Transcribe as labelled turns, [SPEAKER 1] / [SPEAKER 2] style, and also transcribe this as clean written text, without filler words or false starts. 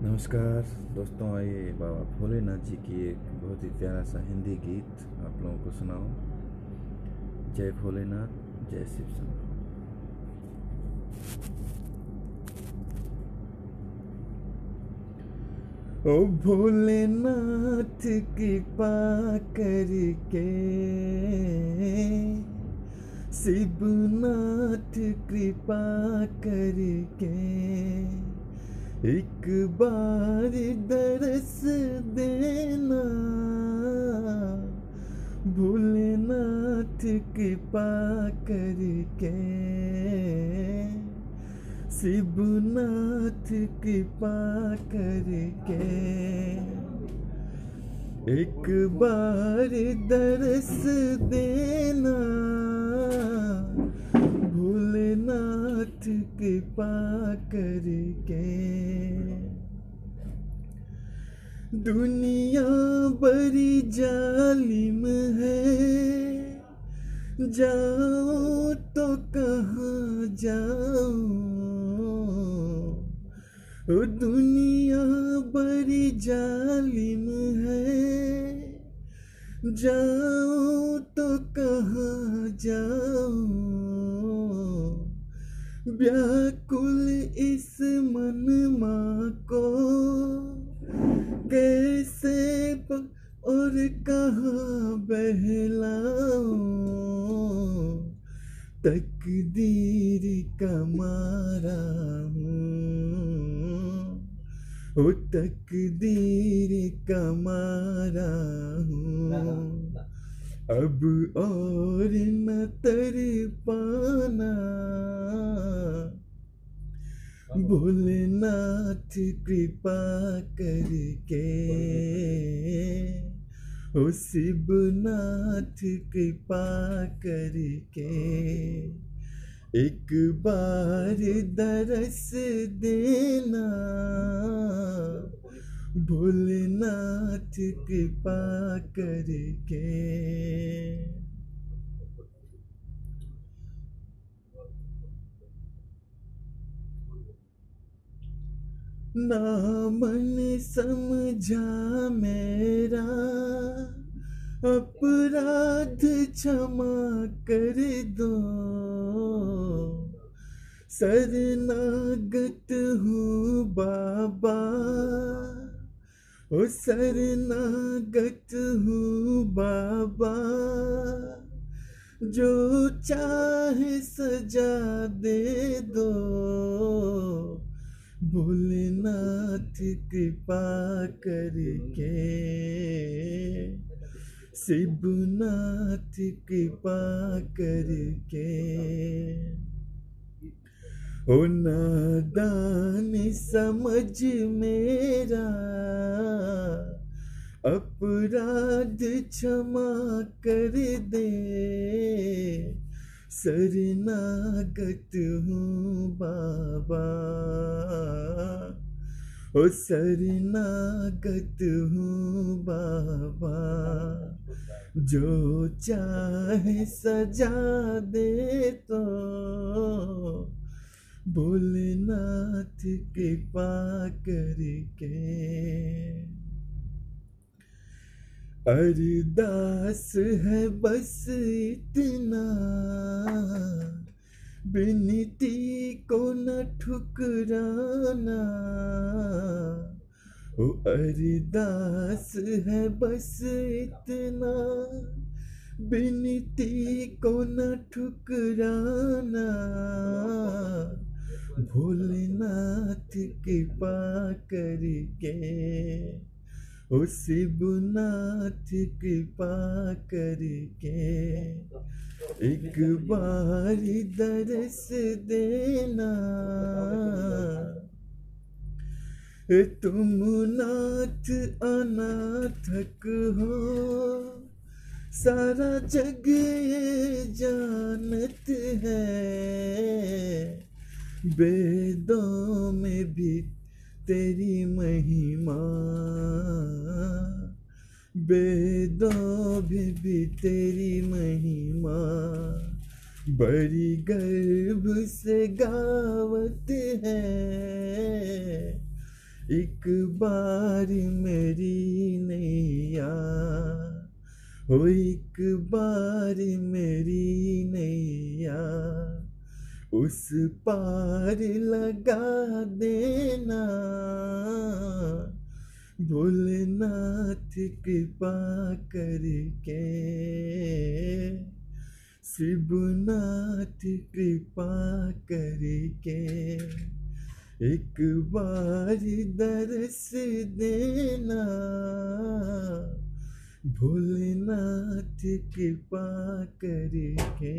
[SPEAKER 1] नमस्कार दोस्तों, आइए बाबा भोलेनाथ जी की एक बहुत ही प्यारा सा हिंदी गीत आप लोगों को सुनाओ। जय भोलेनाथ, जय शिव शंभो। ओ भोलेनाथ कृपा करके, शिवनाथ कृपा करके, एक बार दरस देना। भोलेनाथ कृपा करके, शिवनाथ कृपा करके, एक बार दरस देना। भोलेनाथ कृपा करके, दुनिया बड़ी जालिम है, जाओ तो कहाँ जाऊं। ओ दुनिया बड़ी जालिम है, जाओ तो कहाँ जाऊं। व्याकुल इस मन माँ को कैसे और कहाँ बहलाऊं। तकदीर का मारा हूँ, ओ तकदीर का मारा हूँ। अब और न तर पाना। भोलेनाथ कृपा करके, ओ शिवनाथ कृपा करके, एक बार दरस देना। भोलेनाथ कृपा करके। ना मन समझा मेरा अपराध क्षमा कर दो। शरणागत हूँ बाबा, ओ शरणागत हूँ बाबा। जो चाहे सजा दे दो। भोलेनाथ कृपा करके, शिवनाथ कृपा करके, ओ नादान समझ मेरा अपराध क्षमा कर दे। शरणागत हूँ बाबा, ओ शरणागत हूँ बाबा। जो चाहे सजा दे तो। भोलेनाथ कृपा करके, अरदास है बस इतना, विनती को न ठुकराना। ओ अरदास है बस इतना, विनती को न ठुकराना। भोलेनाथ कृपा करके, ओ शिवनाथ कृपा करके, एक बार दरस देना। तुम नाथ अनाथक हो, सारा जग ये जानत है। वेदों में भी तेरी महिमा, वेदों में भी तेरी महिमा। बड़ी गर्भ से गावत है, एक बार मेरी नैया हो, एक बार मेरी नैया उस पार लगा देना। भोलेनाथ कृपा करके, शिवनाथ कृपा करके एक बार दर्श देना। भोलेनाथ कृपा करके।